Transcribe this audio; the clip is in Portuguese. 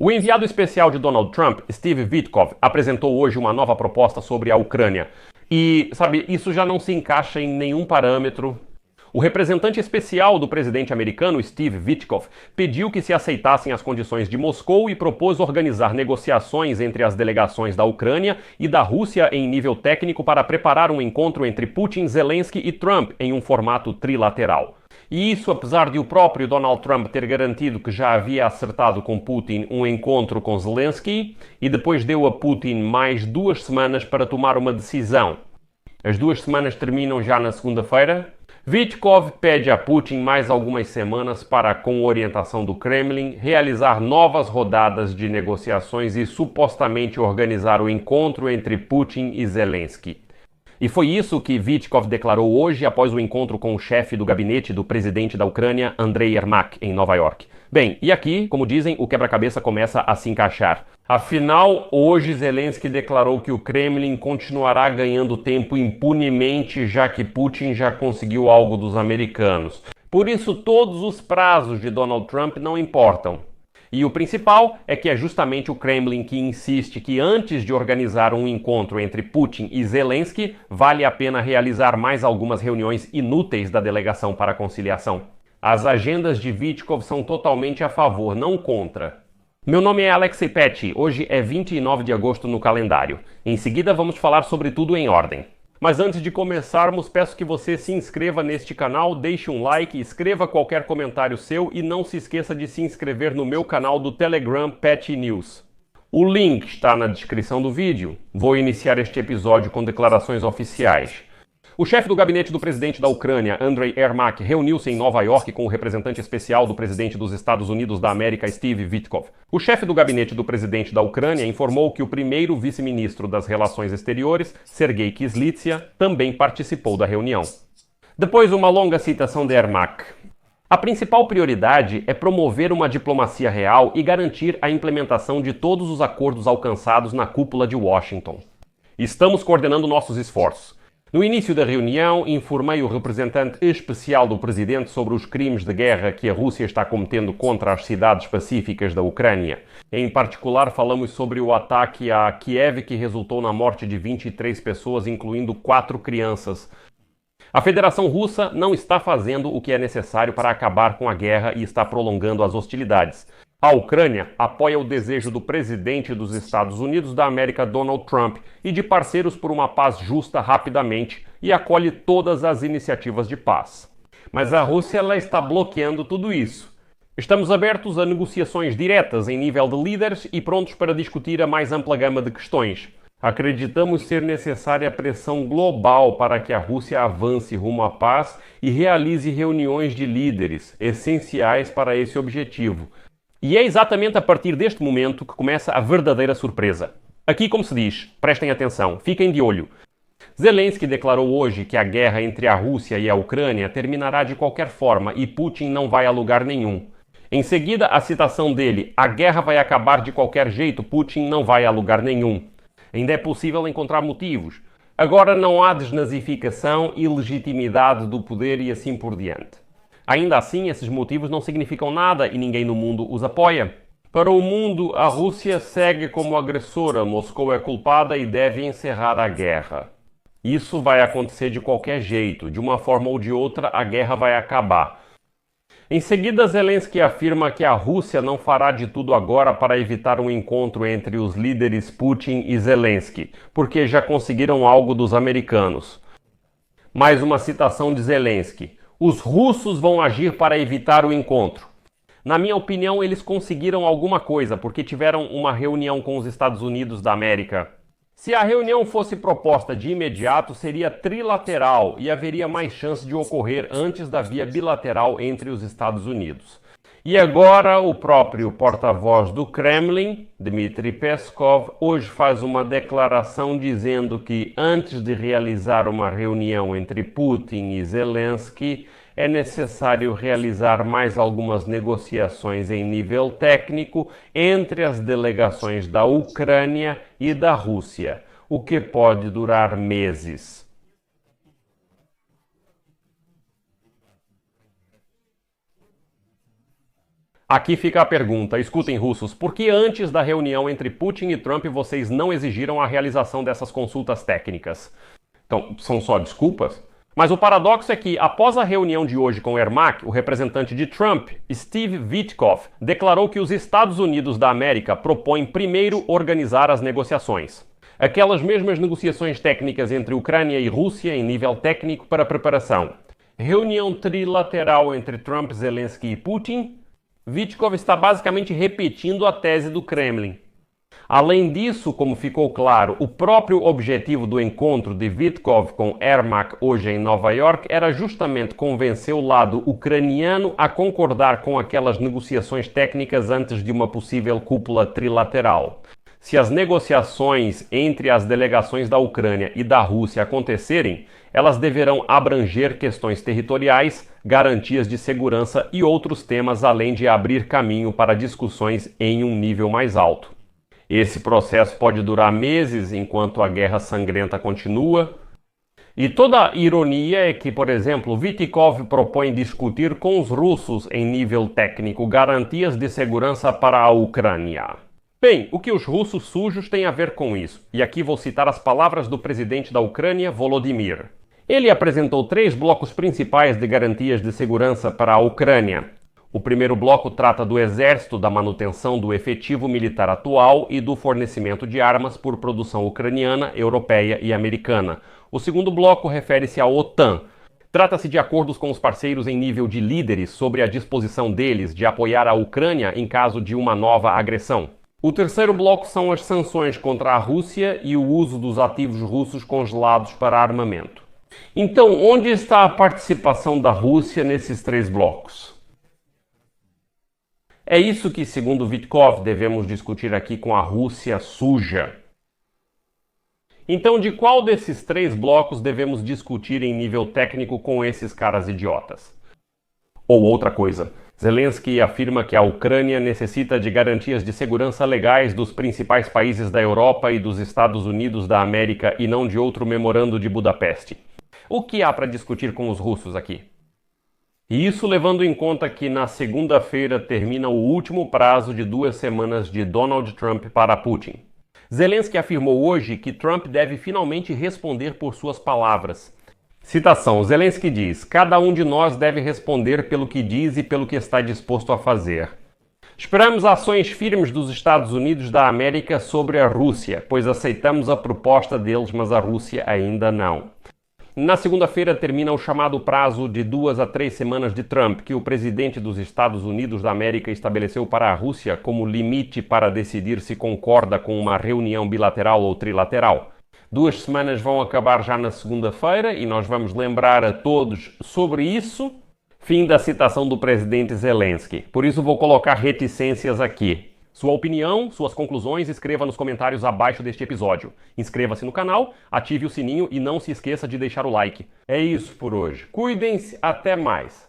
O enviado especial de Donald Trump, Steve Witkoff, apresentou hoje uma nova proposta sobre a Ucrânia. E, sabe, isso já não se encaixa em nenhum parâmetro. O representante especial do presidente americano, Steve Witkoff, pediu que se aceitassem as condições de Moscou e propôs organizar negociações entre as delegações da Ucrânia e da Rússia em nível técnico para preparar um encontro entre Putin, Zelensky e Trump em um formato trilateral. E isso apesar de o próprio Donald Trump ter garantido que já havia acertado com Putin um encontro com Zelensky e depois deu a Putin mais 2 semanas para tomar uma decisão. As 2 semanas terminam já na segunda-feira. Witkoff pede a Putin mais algumas semanas para, com orientação do Kremlin, realizar novas rodadas de negociações e supostamente organizar o encontro entre Putin e Zelensky. E foi isso que Witkoff declarou hoje após o encontro com o chefe do gabinete do presidente da Ucrânia, Andrei Yermak, em Nova York. Bem, e aqui, como dizem, o quebra-cabeça começa a se encaixar. Afinal, hoje Zelensky declarou que o Kremlin continuará ganhando tempo impunemente, já que Putin já conseguiu algo dos americanos. Por isso, todos os prazos de Donald Trump não importam. E o principal é que é justamente o Kremlin que insiste que antes de organizar um encontro entre Putin e Zelensky, vale a pena realizar mais algumas reuniões inúteis da delegação para a conciliação. As agendas de Witkoff são totalmente a favor, não contra. Meu nome é Alexei Petty, hoje é 29 de agosto no calendário. Em seguida vamos falar sobre tudo em ordem. Mas antes de começarmos, peço que você se inscreva neste canal, deixe um like, escreva qualquer comentário seu e não se esqueça de se inscrever no meu canal do Telegram Petty News. O link está na descrição do vídeo. Vou iniciar este episódio com declarações oficiais. O chefe do gabinete do presidente da Ucrânia, Andrei Yermak, reuniu-se em Nova York com o representante especial do presidente dos Estados Unidos da América, Steve Witkoff. O chefe do gabinete do presidente da Ucrânia informou que o primeiro vice-ministro das Relações Exteriores, Sergei Kyslytsya, também participou da reunião. Depois, uma longa citação de Yermak. A principal prioridade é promover uma diplomacia real e garantir a implementação de todos os acordos alcançados na cúpula de Washington. Estamos coordenando nossos esforços. No início da reunião, informei o representante especial do presidente sobre os crimes de guerra que a Rússia está cometendo contra as cidades pacíficas da Ucrânia. Em particular, falamos sobre o ataque a Kiev que resultou na morte de 23 pessoas, incluindo 4 crianças. A Federação Russa não está fazendo o que é necessário para acabar com a guerra e está prolongando as hostilidades. A Ucrânia apoia o desejo do presidente dos Estados Unidos da América, Donald Trump, e de parceiros por uma paz justa rapidamente e acolhe todas as iniciativas de paz. Mas a Rússia está bloqueando tudo isso. Estamos abertos a negociações diretas em nível de líderes e prontos para discutir a mais ampla gama de questões. Acreditamos ser necessária pressão global para que a Rússia avance rumo à paz e realize reuniões de líderes, essenciais para esse objetivo. E é exatamente a partir deste momento que começa a verdadeira surpresa. Aqui, como se diz, prestem atenção, fiquem de olho. Zelensky declarou hoje que a guerra entre a Rússia e a Ucrânia terminará de qualquer forma e Putin não vai a lugar nenhum. Em seguida, a citação dele: a guerra vai acabar de qualquer jeito, Putin não vai a lugar nenhum. Ainda é possível encontrar motivos. Agora não há desnazificação e legitimidade do poder e assim por diante. Ainda assim, esses motivos não significam nada e ninguém no mundo os apoia. Para o mundo, a Rússia segue como agressora, Moscou é culpada e deve encerrar a guerra. Isso vai acontecer de qualquer jeito, de uma forma ou de outra a guerra vai acabar. Em seguida, Zelensky afirma que a Rússia não fará de tudo agora para evitar um encontro entre os líderes Putin e Zelensky, porque já conseguiram algo dos americanos. Mais uma citação de Zelensky. Os russos vão agir para evitar o encontro. Na minha opinião, eles conseguiram alguma coisa, porque tiveram uma reunião com os Estados Unidos da América. Se a reunião fosse proposta de imediato, seria trilateral e haveria mais chance de ocorrer antes da via bilateral entre os Estados Unidos. E agora, o próprio porta-voz do Kremlin, Dmitry Peskov, hoje faz uma declaração dizendo que antes de realizar uma reunião entre Putin e Zelensky, é necessário realizar mais algumas negociações em nível técnico entre as delegações da Ucrânia e da Rússia, o que pode durar meses. Aqui fica a pergunta, escutem russos, por que antes da reunião entre Putin e Trump vocês não exigiram a realização dessas consultas técnicas? Então, são só desculpas? Mas o paradoxo é que, após a reunião de hoje com Ermak, o representante de Trump, Steve Witkoff, declarou que os Estados Unidos da América propõem primeiro organizar as negociações. Aquelas mesmas negociações técnicas entre Ucrânia e Rússia em nível técnico para preparação. Reunião trilateral entre Trump, Zelensky e Putin. Witkoff está basicamente repetindo a tese do Kremlin. Além disso, como ficou claro, o próprio objetivo do encontro de Witkoff com Ermak hoje em Nova York era justamente convencer o lado ucraniano a concordar com aquelas negociações técnicas antes de uma possível cúpula trilateral. Se as negociações entre as delegações da Ucrânia e da Rússia acontecerem, elas deverão abranger questões territoriais, garantias de segurança e outros temas, além de abrir caminho para discussões em um nível mais alto. Esse processo pode durar meses enquanto a guerra sangrenta continua. E toda a ironia é que, por exemplo, Witkoff propõe discutir com os russos em nível técnico garantias de segurança para a Ucrânia. Bem, o que os russos sujos têm a ver com isso? E aqui vou citar as palavras do presidente da Ucrânia, Volodymyr. Ele apresentou 3 blocos principais de garantias de segurança para a Ucrânia. O primeiro bloco trata do exército, da manutenção do efetivo militar atual e do fornecimento de armas por produção ucraniana, europeia e americana. O segundo bloco refere-se à OTAN. Trata-se de acordos com os parceiros em nível de líderes sobre a disposição deles de apoiar a Ucrânia em caso de uma nova agressão. O terceiro bloco são as sanções contra a Rússia e o uso dos ativos russos congelados para armamento. Então, onde está a participação da Rússia nesses 3 blocos? É isso que, segundo Witkoff, devemos discutir aqui com a Rússia suja. Então, de qual desses 3 blocos devemos discutir em nível técnico com esses caras idiotas? Ou outra coisa, Zelensky afirma que a Ucrânia necessita de garantias de segurança legais dos principais países da Europa e dos Estados Unidos da América e não de outro memorando de Budapeste. O que há para discutir com os russos aqui? E isso levando em conta que na segunda-feira termina o último prazo de 2 semanas de Donald Trump para Putin. Zelensky afirmou hoje que Trump deve finalmente responder por suas palavras. Citação, Zelensky diz, cada um de nós deve responder pelo que diz e pelo que está disposto a fazer. Esperamos ações firmes dos Estados Unidos da América sobre a Rússia, pois aceitamos a proposta deles, mas a Rússia ainda não. Na segunda-feira termina o chamado prazo de 2 a 3 semanas de Trump, que o presidente dos Estados Unidos da América estabeleceu para a Rússia como limite para decidir se concorda com uma reunião bilateral ou trilateral. 2 semanas vão acabar já na segunda-feira e nós vamos lembrar a todos sobre isso. Fim da citação do presidente Zelensky. Por isso vou colocar reticências aqui. Sua opinião, suas conclusões, escreva nos comentários abaixo deste episódio. Inscreva-se no canal, ative o sininho e não se esqueça de deixar o like. É isso por hoje. Cuidem-se, até mais.